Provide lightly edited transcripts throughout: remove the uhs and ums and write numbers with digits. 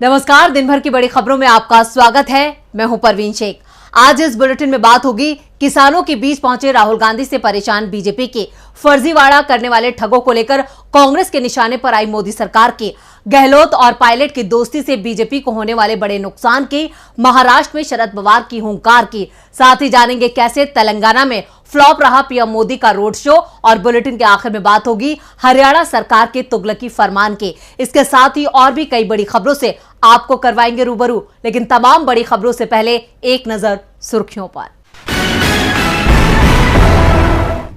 नमस्कार, दिन भर की बड़ी खबरों में आपका स्वागत है। मैं हूं परवीन शेख। आज इस बुलेटिन में बात होगी किसानों के बीच पहुंचे राहुल गांधी से परेशान बीजेपी के फर्जीवाड़ा करने वाले ठगों को लेकर कांग्रेस के निशाने पर आई मोदी सरकार की, गहलोत और पायलट की दोस्ती से बीजेपी को होने वाले बड़े नुकसान की, महाराष्ट्र में शरद पवार की हुंकार की। साथ ही जानेंगे कैसे तेलंगाना में फ्लॉप रहा पीएम मोदी का रोड शो और बुलेटिन के आखिर में बात होगी हरियाणा सरकार के तुगलकी फरमान की। इसके साथ ही और भी कई बड़ी खबरों से आपको करवाएंगे रूबरू, लेकिन तमाम बड़ी खबरों से पहले एक नजर सुर्खियों पर।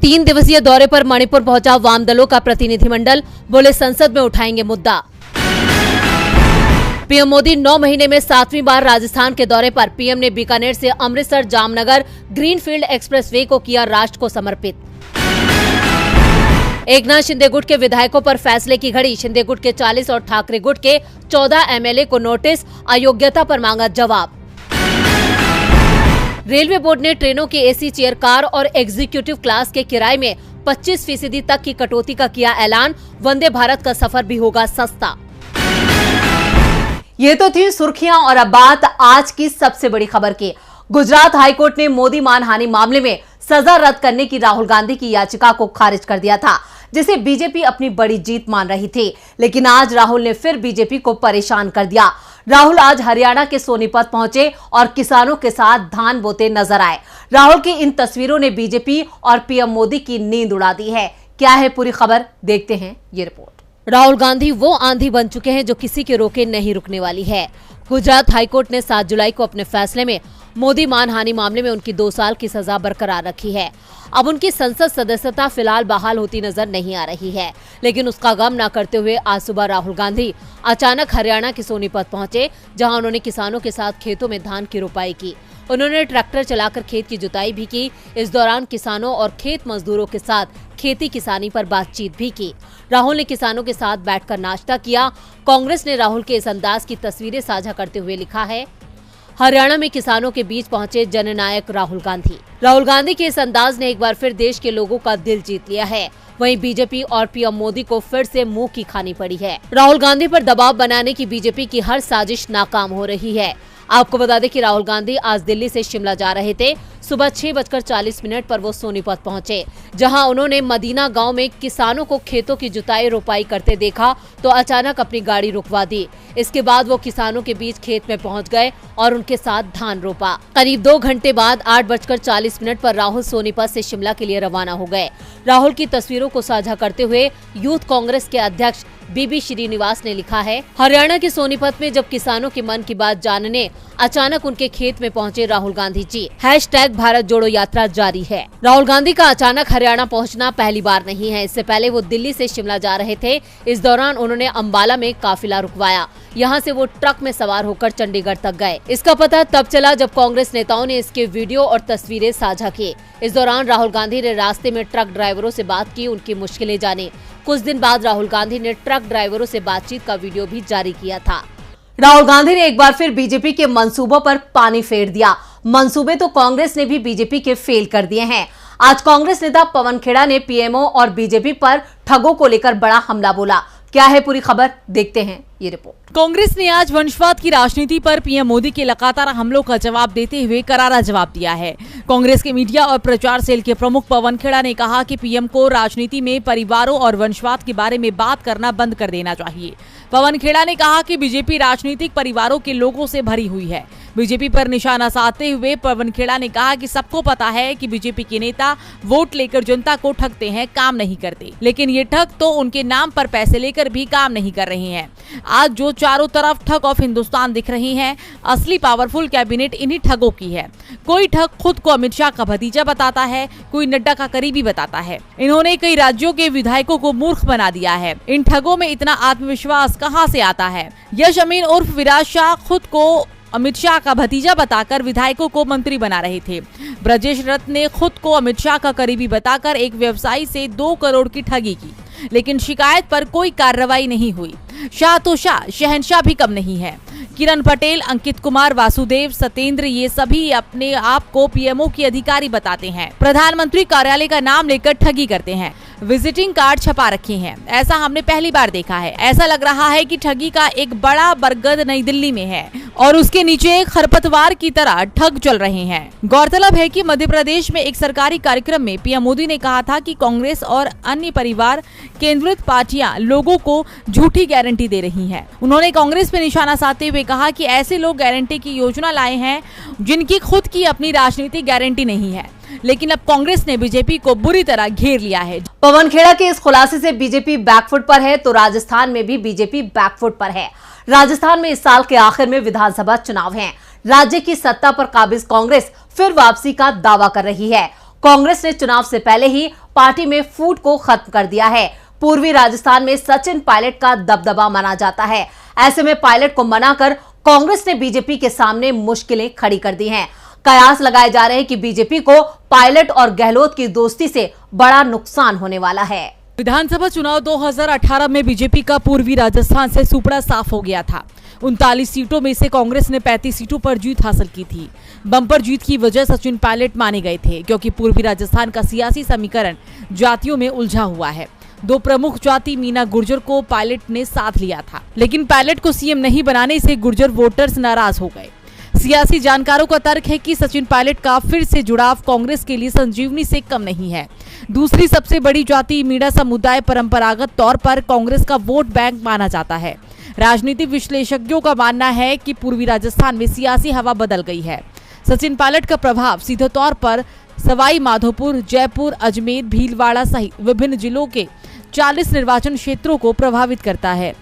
3 दिवसीय दौरे पर मणिपुर पहुंचा वाम दलों का प्रतिनिधिमंडल, बोले संसद में उठाएंगे मुद्दा। पीएम मोदी 9 महीने में 7वीं बार राजस्थान के दौरे पर। पीएम ने बीकानेर से अमृतसर जामनगर ग्रीनफील्ड एक्सप्रेसवे को किया राष्ट्र को समर्पित। एकनाथ शिंदे गुट के विधायकों पर फैसले की घड़ी, शिंदे गुट के 40 और ठाकरे गुट के 14 एमएलए को नोटिस, अयोग्यता पर मांगा जवाब। रेलवे बोर्ड ने ट्रेनों के एसी चेयर कार और एग्जीक्यूटिव क्लास के किराए में 25% तक की कटौती का किया ऐलान, वंदे भारत का सफर भी होगा सस्ता। ये तो थी सुर्खियां और अब बात आज की सबसे बड़ी खबर की। गुजरात हाईकोर्ट ने मोदी मानहानि मामले में सजा रद्द करने की राहुल गांधी की याचिका को खारिज कर दिया था, जिसे बीजेपी अपनी बड़ी जीत मान रही थी। लेकिन आज राहुल ने फिर बीजेपी को परेशान कर दिया। राहुल आज हरियाणा के सोनीपत पहुंचे और किसानों के साथ धान बोते नजर आए। राहुल की इन तस्वीरों ने बीजेपी और पीएम मोदी की नींद उड़ा दी है। क्या है पूरी खबर, देखते हैं ये रिपोर्ट। राहुल गांधी वो आंधी बन चुके हैं जो किसी के रोके नहीं रुकने वाली है। गुजरात हाईकोर्ट ने 7 जुलाई को अपने फैसले में मोदी मानहानि मामले में उनकी 2 साल की सजा बरकरार रखी है। अब उनकी संसद सदस्यता फिलहाल बहाल होती नजर नहीं आ रही है, लेकिन उसका गम न करते हुए आज सुबह राहुल गांधी अचानक हरियाणा के सोनीपत पहुंचे, जहां उन्होंने किसानों के साथ खेतों में धान की रोपाई की। उन्होंने ट्रैक्टर चलाकर खेत की जुताई भी की। इस दौरान किसानों और खेत मजदूरों के साथ खेती किसानी पर बातचीत भी की। राहुल ने किसानों के साथ बैठकर नाश्ता किया। कांग्रेस ने राहुल के इस अंदाज की तस्वीरें साझा करते हुए लिखा है, हरियाणा में किसानों के बीच पहुंचे जननायक राहुल गांधी। राहुल गांधी के इस अंदाज ने एक बार फिर देश के लोगों का दिल जीत लिया है। वहीं बीजेपी और पीएम मोदी को फिर से मुंह की खानी पड़ी है। राहुल गांधी पर दबाव बनाने की बीजेपी की हर साजिश नाकाम हो रही है। आपको बता दें कि राहुल गांधी आज दिल्ली से शिमला जा रहे थे। सुबह 6:40 पर वो सोनीपत पहुंचे, जहां उन्होंने मदीना गांव में किसानों को खेतों की जुताई रोपाई करते देखा तो अचानक अपनी गाड़ी रुकवा दी। इसके बाद वो किसानों के बीच खेत में पहुंच गए और उनके साथ धान रोपा। करीब 2 घंटे बाद 8:40 पर राहुल सोनीपत से शिमला के लिए रवाना हो गए। राहुल की तस्वीरों को साझा करते हुए यूथ कांग्रेस के अध्यक्ष बीबी श्रीनिवास ने लिखा है, हरियाणा के सोनीपत में जब किसानों के मन की बात जानने अचानक उनके खेत में पहुंचे राहुल गांधी जी। #भारत जोड़ो यात्रा जारी है। राहुल गांधी का अचानक हरियाणा पहुंचना पहली बार नहीं है। इससे पहले वो दिल्ली से शिमला जा रहे थे। इस दौरान उन्होंने अंबाला में काफिला रुकवाया। यहाँ से वो ट्रक में सवार होकर चंडीगढ़ तक गए। इसका पता तब चला जब कांग्रेस नेताओं ने इसके वीडियो और तस्वीरें साझा की। इस दौरान राहुल गांधी ने रास्ते में ट्रक ड्राइवरों से बात की, उनकी मुश्किलें जानी। कुछ दिन बाद राहुल गांधी ने ट्रक ड्राइवरों से बातचीत का वीडियो भी जारी किया था। राहुल गांधी ने एक बार फिर बीजेपी के मंसूबों पर पानी फेर दिया। मंसूबे तो कांग्रेस ने भी बीजेपी के फेल कर दिए हैं। आज कांग्रेस नेता पवन खेड़ा ने पीएमओ और बीजेपी पर ठगों को लेकर बड़ा हमला बोला। क्या है पूरी खबर, देखते हैं ये रिपोर्ट। कांग्रेस ने आज वंशवाद की राजनीति पर पीएम मोदी के लगातार हमलों का जवाब देते हुए करारा जवाब दिया है। कांग्रेस के मीडिया और प्रचार सेल के प्रमुख पवन खेड़ा ने कहा कि पीएम को राजनीति में परिवारों और वंशवाद के बारे में बात करना बंद कर देना चाहिए। पवन खेड़ा ने कहा कि बीजेपी राजनीतिक परिवारों के लोगों से भरी हुई है। बीजेपी पर निशाना साधते हुए पवन खेड़ा ने कहा कि सबको पता है कि बीजेपी के नेता वोट लेकर जनता को ठगते हैं, काम नहीं करते, लेकिन ये ठग तो उनके नाम पर पैसे लेकर भी काम नहीं कर रहे हैं। आज जो चारों तरफ ठग ऑफ हिंदुस्तान दिख रही है, असली पावरफुल कैबिनेट इन्हीं ठगों की है। कोई ठग खुद को अमित शाह का भतीजा बताता है, कोई नड्डा का करीबी बताता है। इन्होंने कई राज्यों के विधायकों को मूर्ख बना दिया है। इन ठगों में इतना आत्मविश्वास कहां से आता है? यश अमीन उर्फ विराज शाह खुद को अमित शाह का भतीजा बताकर विधायकों को मंत्री बना रहे थे। ब्रजेश रथ ने खुद को अमित शाह का करीबी बताकर एक व्यवसायी से 2 करोड़ की ठगी की, लेकिन शिकायत पर कोई कार्रवाई नहीं हुई। शाह तो शाह, शहंशाह भी कम नहीं है। किरण पटेल, अंकित कुमार, वासुदेव, सत्येंद्र, ये सभी अपने आप को पीएमओ की अधिकारी बताते हैं। प्रधानमंत्री कार्यालय का नाम लेकर ठगी करते हैं, विजिटिंग कार्ड छपा रखे हैं। ऐसा हमने पहली बार देखा है। ऐसा लग रहा है कि ठगी का एक बड़ा बरगद नई दिल्ली में है और उसके नीचे खरपतवार की तरह ठग चल रहे हैं। गौरतलब है कि मध्य प्रदेश में एक सरकारी कार्यक्रम में पीएम मोदी ने कहा था कि कांग्रेस और अन्य परिवार केंद्रित पार्टियां लोगों को झूठी गारंटी दे रही हैं। उन्होंने कांग्रेस पे निशाना साधते हुए कहा कि ऐसे लोग गारंटी की योजना लाए हैं जिनकी खुद की अपनी राजनीतिक गारंटी नहीं है, लेकिन अब कांग्रेस ने बीजेपी को बुरी तरह घेर लिया है। पवन खेड़ा के इस खुलासे से बीजेपी बैकफुट पर है तो राजस्थान में भी बीजेपी बैकफुट पर है। राजस्थान में इस साल के आखिर में विधानसभा चुनाव हैं। राज्य की सत्ता पर काबिज कांग्रेस फिर वापसी का दावा कर रही है। कांग्रेस ने चुनाव से पहले ही पार्टी में फूट को खत्म कर दिया है। पूर्वी राजस्थान में सचिन पायलट का दबदबा माना जाता है। ऐसे में पायलट को मनाकर कांग्रेस ने बीजेपी के सामने मुश्किलें खड़ी कर दी हैं। कयास लगाए जा रहे हैं कि बीजेपी को पायलट और गहलोत की दोस्ती से बड़ा नुकसान होने वाला है। विधानसभा चुनाव 2018 में बीजेपी का पूर्वी राजस्थान से सुपड़ा साफ हो गया था। 39 सीटों में से कांग्रेस ने 35 सीटों पर जीत हासिल की थी। बम्पर जीत की वजह सचिन पायलट माने गए थे, क्योंकि पूर्वी राजस्थान का सियासी समीकरण जातियों में उलझा हुआ है। दो प्रमुख जाति मीना गुर्जर को पायलट ने साथ लिया था, लेकिन पायलट को सीएम नहीं बनाने से गुर्जर वोटर्स नाराज हो गए। सियासी जानकारों का तर्क है कि सचिन पायलट का फिर से जुड़ाव कांग्रेस के लिए संजीवनी से कम नहीं है। दूसरी सबसे बड़ी जाति मीणा समुदाय परंपरागत तौर पर कांग्रेस का वोट बैंक माना जाता है। राजनीतिक विश्लेषज्ञों का मानना है कि पूर्वी राजस्थान में सियासी हवा बदल गई है। सचिन पायलट का प्रभाव सीधे तौर पर सवाई माधोपुर, जयपुर, अजमेर, भीलवाड़ा सहित विभिन्न जिलों के 40 निर्वाचन क्षेत्रों को प्रभावित करता है।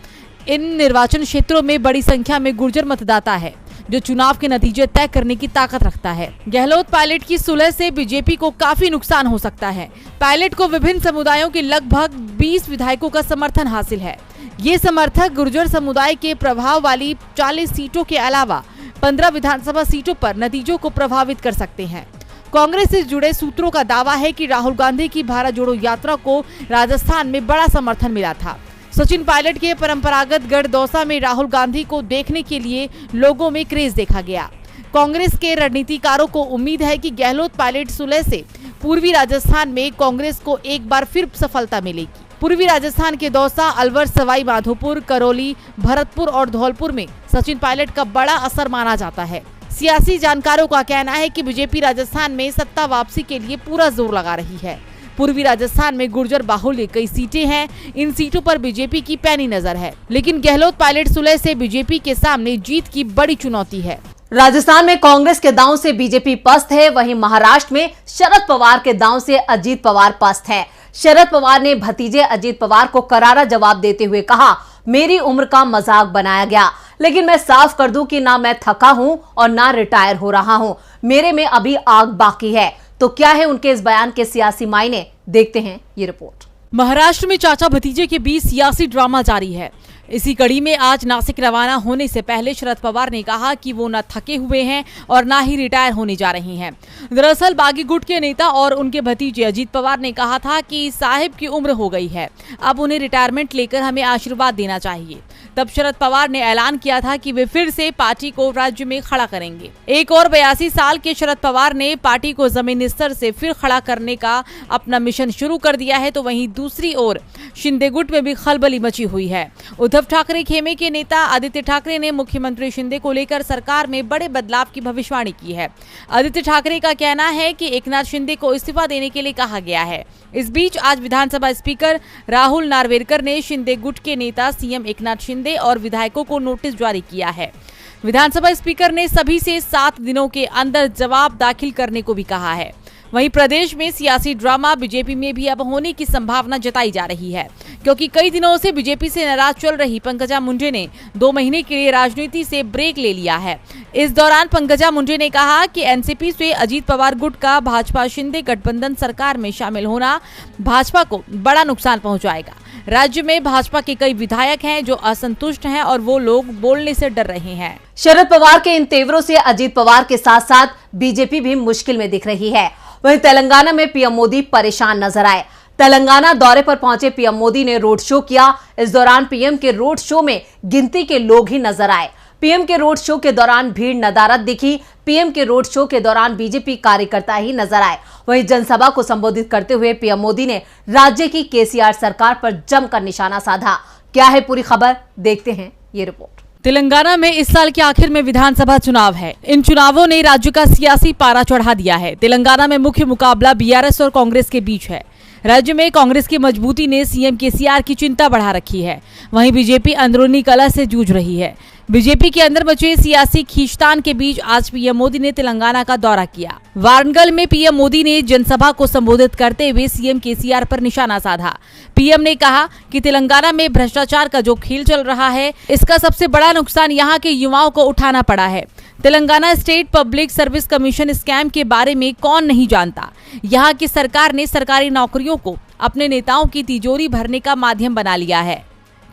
इन निर्वाचन क्षेत्रों में बड़ी संख्या में गुर्जर मतदाता है, जो चुनाव के नतीजे तय करने की ताकत रखता है। गहलोत पायलट की सुलह से बीजेपी को काफी नुकसान हो सकता है। पायलट को विभिन्न समुदायों के लगभग 20 विधायकों का समर्थन हासिल है। ये समर्थक गुर्जर समुदाय के प्रभाव वाली 40 सीटों के अलावा 15 विधानसभा सीटों पर नतीजों को प्रभावित कर सकते हैं। कांग्रेस से जुड़े सूत्रों का दावा है कि राहुल गांधी की भारत जोड़ो यात्रा को राजस्थान में बड़ा समर्थन मिला था। सचिन पायलट के परंपरागत गढ़ दौसा में राहुल गांधी को देखने के लिए लोगों में क्रेज देखा गया। कांग्रेस के रणनीतिकारों को उम्मीद है कि गहलोत पायलट सुलह से पूर्वी राजस्थान में कांग्रेस को एक बार फिर सफलता मिलेगी। पूर्वी राजस्थान के दौसा, अलवर, सवाई माधोपुर, करौली, भरतपुर और धौलपुर में सचिन पायलट का बड़ा असर माना जाता है। सियासी जानकारों का कहना है कि बीजेपी राजस्थान में सत्ता वापसी के लिए पूरा जोर लगा रही है। पूर्वी राजस्थान में गुर्जर बाहुल्य कई सीटें हैं। इन सीटों पर बीजेपी की पैनी नजर है, लेकिन गहलोत पायलट सुलह से बीजेपी के सामने जीत की बड़ी चुनौती है। राजस्थान में कांग्रेस के दांव से बीजेपी पस्त है, वहीं महाराष्ट्र में शरद पवार के दांव से अजीत पवार पस्त है। शरद पवार ने भतीजे अजीत पवार को करारा जवाब देते हुए कहा, मेरी उम्र का मजाक बनाया गया, लेकिन मैं साफ कर दूं कि ना मैं थका हूं और ना रिटायर हो रहा हूं। मेरे में अभी आग बाकी है। तो क्या है उनके इस बयान के सियासी मायने, देखते हैं ये रिपोर्ट। महाराष्ट्र में चाचा भतीजे के बीच सियासी ड्रामा जारी है। इसी कड़ी में आज नासिक रवाना होने से पहले शरद पवार ने कहा कि वो न थके हुए हैं और ना ही रिटायर होने जा रहे हैं। दरअसल बागी गुट के नेता और उनके भतीजे अजीत पवार ने कहा था कि साहिब की उम्र हो गई है, अब उन्हें रिटायरमेंट लेकर हमें आशीर्वाद देना चाहिए। तब शरद पवार ने ऐलान किया था कि वे फिर से पार्टी को राज्य में खड़ा करेंगे। एक और 82 साल के शरद पवार ने पार्टी को जमीनी स्तर से फिर खड़ा करने का अपना मिशन शुरू कर दिया है, तो वहीं दूसरी ओर शिंदे गुट में भी खलबली मची हुई है। उद्धव ठाकरे खेमे के नेता आदित्य ठाकरे ने मुख्यमंत्री शिंदे को लेकर सरकार में बड़े बदलाव की भविष्यवाणी की है। आदित्य ठाकरे का कहना है कि एकनाथ शिंदे को इस्तीफा देने के लिए कहा गया है। इस बीच आज विधानसभा स्पीकर राहुल नार्वेकर ने शिंदे गुट के नेता सीएम एकनाथ शिंदे और विधायकों को नोटिस जारी किया है। विधानसभा स्पीकर ने सभी से 7 दिनों के अंदर जवाब दाखिल करने को भी कहा है। वहीं प्रदेश में सियासी ड्रामा बीजेपी में भी अब होने की संभावना जताई जा रही है, क्योंकि कई दिनों से बीजेपी से नाराज चल रही पंकजा मुंडे ने 2 महीने के लिए राजनीति से ब्रेक ले लिया है। इस दौरान पंकजा मुंडे ने कहा कि एनसीपी से अजीत पवार गुट का भाजपा शिंदे गठबंधन सरकार में शामिल होना भाजपा को बड़ा नुकसान पहुंचाएगा। राज्य में भाजपा के कई विधायक हैं जो असंतुष्ट हैं और वो लोग बोलने से डर रहे हैं। शरद पवार के इन तेवरों से अजीत पवार के साथ साथ बीजेपी भी मुश्किल में दिख रही है। वहीं तेलंगाना में पीएम मोदी परेशान नजर आए। तेलंगाना दौरे पर पहुंचे पीएम मोदी ने रोड शो किया। इस दौरान पीएम के रोड शो में गिनती के लोग ही नजर आए। पीएम के रोड शो के दौरान भीड़ नदारद दिखी। पीएम के रोड शो के दौरान बीजेपी कार्यकर्ता ही नजर आए। वहीं जनसभा को संबोधित करते हुए पीएम मोदी ने राज्य की केसीआर सरकार पर जमकर निशाना साधा। क्या है पूरी खबर, देखते हैं ये रिपोर्ट। तेलंगाना में इस साल के आखिर में विधानसभा चुनाव है। इन चुनावों ने राज्य का सियासी पारा चढ़ा दिया है। तेलंगाना में मुख्य मुकाबला बीआरएस और कांग्रेस के बीच है। राज्य में कांग्रेस की मजबूती ने सीएम केसीआर की चिंता बढ़ा रखी है। वहीं बीजेपी अंदरूनी कलह से जूझ रही है। बीजेपी के अंदर मचे सियासी खींचतान के बीच आज पीएम मोदी ने तेलंगाना का दौरा किया। वारंगल में पीएम मोदी ने जनसभा को संबोधित करते हुए सीएम केसीआर पर निशाना साधा। पीएम ने कहा कि तेलंगाना में भ्रष्टाचार का जो खेल चल रहा है, इसका सबसे बड़ा नुकसान यहाँ के युवाओं को उठाना पड़ा है। Telangana state public service commission scam के बारे में कौन नहीं जानता। यहाँ की सरकार ने सरकारी नौकरियों को अपने नेताओं की तिजोरी भरने का माध्यम बना लिया है।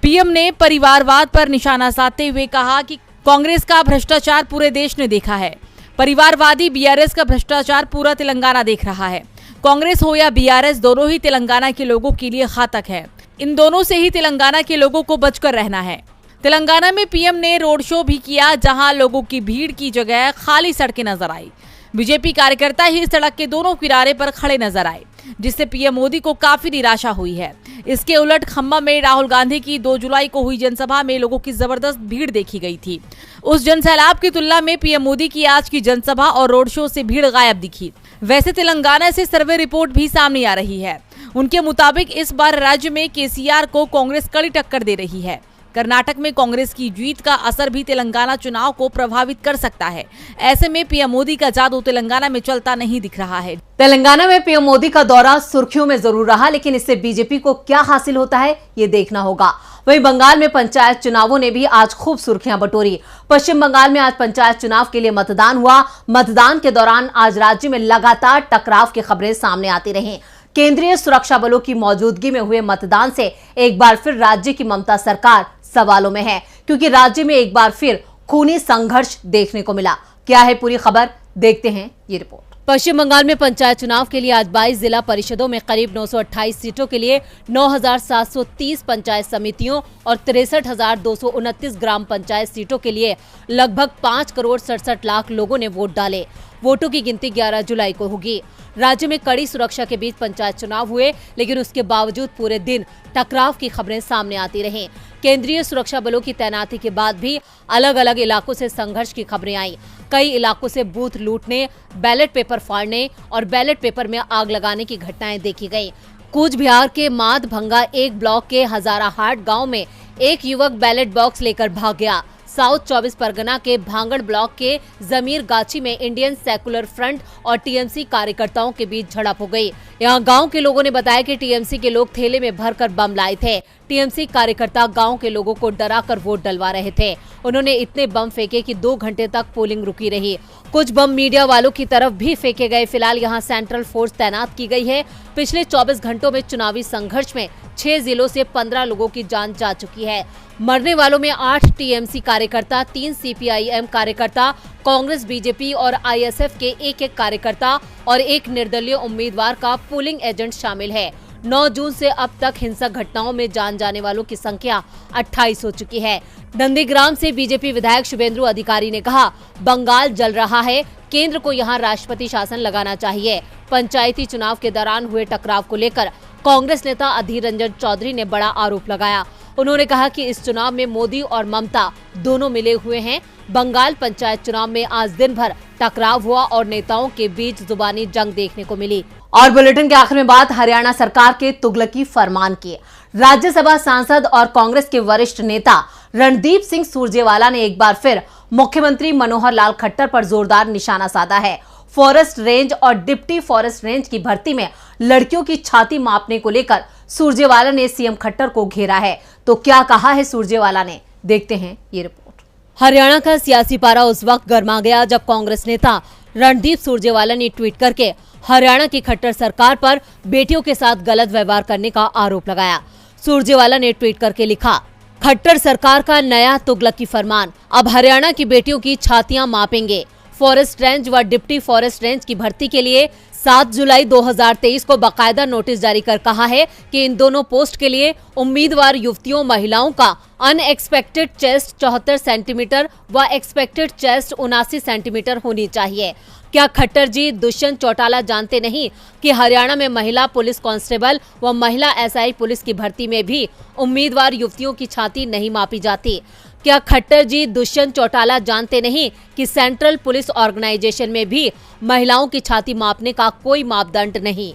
पीएम ने परिवारवाद पर निशाना साधते हुए कहा कि कांग्रेस का भ्रष्टाचार पूरे देश ने देखा है। परिवारवादी बीआरएस का भ्रष्टाचार पूरा तेलंगाना देख रहा है। कांग्रेस हो या बीआरएस, दोनों ही तेलंगाना के लोगों के लिए घातक है। इन दोनों से ही तेलंगाना के लोगों को बचकर रहना है। तेलंगाना में पीएम ने रोड शो भी किया, जहां लोगों की भीड़ की जगह खाली सड़कें नजर आई। बीजेपी कार्यकर्ता ही सड़क के दोनों किनारे पर खड़े नजर आए, जिससे पीएम मोदी को काफी निराशा हुई है। इसके उलट खम्मा में राहुल गांधी की 2 जुलाई को हुई जनसभा में लोगों की जबरदस्त भीड़ देखी गई थी। उस जनसैलाब की तुलना में पीएम मोदी की आज की जनसभा और रोड शो से भीड़ गायब दिखी। वैसे तेलंगाना से सर्वे रिपोर्ट भी सामने आ रही है। उनके मुताबिक इस बार राज्य में केसीआर को कांग्रेस कड़ी टक्कर दे रही है। कर्नाटक में कांग्रेस की जीत का असर भी तेलंगाना चुनाव को प्रभावित कर सकता है। ऐसे में पीएम मोदी का जादू तेलंगाना में चलता नहीं दिख रहा है। तेलंगाना में पीएम मोदी का दौरा सुर्खियों में जरूर रहा, लेकिन इससे बीजेपी को क्या हासिल होता है, ये देखना होगा। वहीं बंगाल में पंचायत चुनावों ने भी आज खूब सुर्खियां बटोरी। पश्चिम बंगाल में आज पंचायत चुनाव के लिए मतदान हुआ। मतदान के दौरान आज राज्य में लगातार टकराव की खबरें सामने आती रही। केंद्रीय सुरक्षा बलों की मौजूदगी में हुए मतदान से एक बार फिर राज्य की ममता सरकार सवालों में है, क्योंकि राज्य में एक बार फिर खूनी संघर्ष देखने को मिला। क्या है पूरी खबर, देखते हैं ये रिपोर्ट। पश्चिम बंगाल में पंचायत चुनाव के लिए आज 22 जिला परिषदों में करीब 928 सीटों के लिए 9,730 पंचायत समितियों और 63,229 ग्राम पंचायत सीटों के लिए लगभग 5 करोड़ 67 लाख लोगों ने वोट डाले। वोटों की गिनती 11 जुलाई को होगी। राज्य में कड़ी सुरक्षा के बीच पंचायत चुनाव हुए, लेकिन उसके बावजूद पूरे दिन टकराव की खबरें सामने आती रहीं। केंद्रीय सुरक्षा बलों की तैनाती के बाद भी अलग अलग इलाकों से संघर्ष की खबरें आई। कई इलाकों से बूथ लूटने, बैलेट पेपर फाड़ने और बैलेट पेपर में आग लगाने की घटनाएं देखी गईं। कूच बिहार के माधभंगा 1 ब्लॉक के हजाराहाट गांव में एक युवक बैलेट बॉक्स लेकर भाग गया। साउथ 24 परगना के भांगड़ ब्लॉक के जमीर गाची में इंडियन सेकुलर फ्रंट और टीएमसी कार्यकर्ताओं के बीच झड़प हो गई। यहां गांव के लोगों ने बताया कि टीएमसी के लोग थैले में भरकर बम लाए थे। टीएमसी कार्यकर्ता गांव के लोगों को डराकर वोट डलवा रहे थे। उन्होंने इतने बम फेंके कि 2 घंटे तक पोलिंग रुकी रही। कुछ बम मीडिया वालों की तरफ भी फेंके गए। फिलहाल यहां सेंट्रल फोर्स तैनात की गई है। पिछले 24 घंटों में चुनावी संघर्ष में 6 जिलों से 15 लोगों की जान जा चुकी है। मरने वालों में 8 टीएमसी कार्यकर्ता, 3 सीपीआईएम कार्यकर्ता, कांग्रेस, बीजेपी और आईएसएफ के एक कार्यकर्ता और एक निर्दलीय उम्मीदवार का पोलिंग एजेंट शामिल है। 9 जून से अब तक हिंसक घटनाओं में जान जाने वालों की संख्या 28 हो चुकी है। नंदीग्राम से बीजेपी विधायक शुभेंदु अधिकारी ने कहा, बंगाल जल रहा है, केंद्र को यहां राष्ट्रपति शासन लगाना चाहिए। पंचायती चुनाव के दौरान हुए टकराव को लेकर कांग्रेस नेता अधीर रंजन चौधरी ने बड़ा आरोप लगाया। उन्होंने कहा कि इस चुनाव में मोदी और ममता दोनों मिले हुए हैं। बंगाल पंचायत चुनाव में आज दिन भर टकराव हुआ और नेताओं के बीच जुबानी जंग देखने को मिली। और बुलेटिन के आखिर में बात हरियाणा सरकार के तुगलकी फरमान की। राज्यसभा सांसद और कांग्रेस के वरिष्ठ नेता रणदीप सिंह सुरजेवाला ने एक बार फिर मुख्यमंत्री मनोहर लाल खट्टर पर जोरदार निशाना साधा है। फॉरेस्ट रेंज और डिप्टी फॉरेस्ट रेंज की भर्ती में लड़कियों की छाती मापने को लेकर सुरजेवाला ने सीएम खट्टर को घेरा है। तो क्या कहा है सुरजेवाला ने, देखते हैं ये रिपोर्ट। हरियाणा का सियासी पारा उस वक्त गर्मा गया जब कांग्रेस नेता रणदीप सुरजेवाला ने ट्वीट करके हरियाणा की खट्टर सरकार पर बेटियों के साथ गलत व्यवहार करने का आरोप लगाया। सुरजेवाला ने ट्वीट करके लिखा, खट्टर सरकार का नया तुगलकी फरमान, अब हरियाणा की बेटियों की छातियां मापेंगे। फॉरेस्ट रेंज व डिप्टी फॉरेस्ट रेंज की भर्ती के लिए 7 जुलाई 2023 को बाकायदा नोटिस जारी कर कहा है कि इन दोनों पोस्ट के लिए उम्मीदवार युवतियों महिलाओं का अनएक्सपेक्टेड चेस्ट 74 सेंटीमीटर व एक्सपेक्टेड चेस्ट 79 सेंटीमीटर होनी चाहिए। क्या खट्टर जी दुष्यंत चौटाला जानते नहीं कि हरियाणा में महिला पुलिस कांस्टेबल व महिला एसआई पुलिस की भर्ती में भी उम्मीदवार युवतियों की छाती नहीं मापी जाती? क्या खट्टर जी दुष्यंत चौटाला जानते नहीं कि सेंट्रल पुलिस ऑर्गेनाइजेशन में भी महिलाओं की छाती मापने का कोई मापदंड नहीं?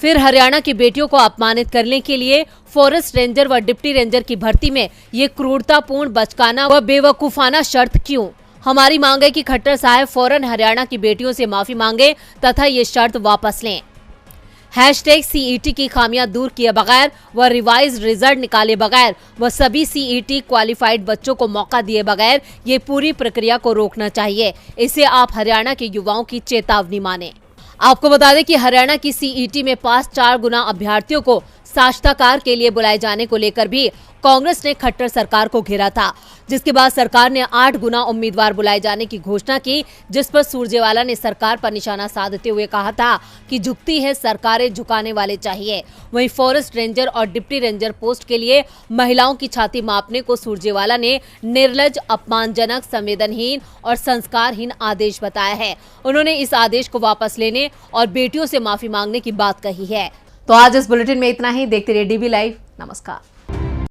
फिर हरियाणा की बेटियों को अपमानित करने के लिए फॉरेस्ट रेंजर व डिप्टी रेंजर की भर्ती में ये क्रूरतापूर्ण, बचकाना व बेवकूफाना शर्त क्यों? हमारी मांग है कि खट्टर साहब फौरन हरियाणा की बेटियों से माफी मांगे तथा ये शर्त वापस लें। #CET की खामियां दूर किए बगैर व रिवाइज रिजल्ट निकाले बगैर व सभी CET क्वालिफाइड बच्चों को मौका दिए बगैर ये पूरी प्रक्रिया को रोकना चाहिए। इसे आप हरियाणा के युवाओं की चेतावनी माने। आपको बता दें कि हरियाणा की CET में पास 4 गुना अभ्यर्थियों को साक्षात्कार के लिए बुलाए जाने को लेकर भी कांग्रेस ने खट्टर सरकार को घेरा था, जिसके बाद सरकार ने 8 गुना उम्मीदवार बुलाए जाने की घोषणा की, जिस पर सुरजेवाला ने सरकार पर निशाना साधते हुए कहा था कि झुकती है सरकारें, झुकाने वाले चाहिए। वहीं फॉरेस्ट रेंजर और डिप्टी रेंजर पोस्ट के लिए महिलाओं की छाती मापने को सुरजेवाला ने निर्लज, अपमानजनक, संवेदनहीन और संस्कारहीन आदेश बताया है। उन्होंने इस आदेश को वापस लेने और बेटियों से माफी मांगने की बात कही है। तो आज इस बुलेटिन में इतना ही। देखते रहिए DB लाइव। नमस्कार।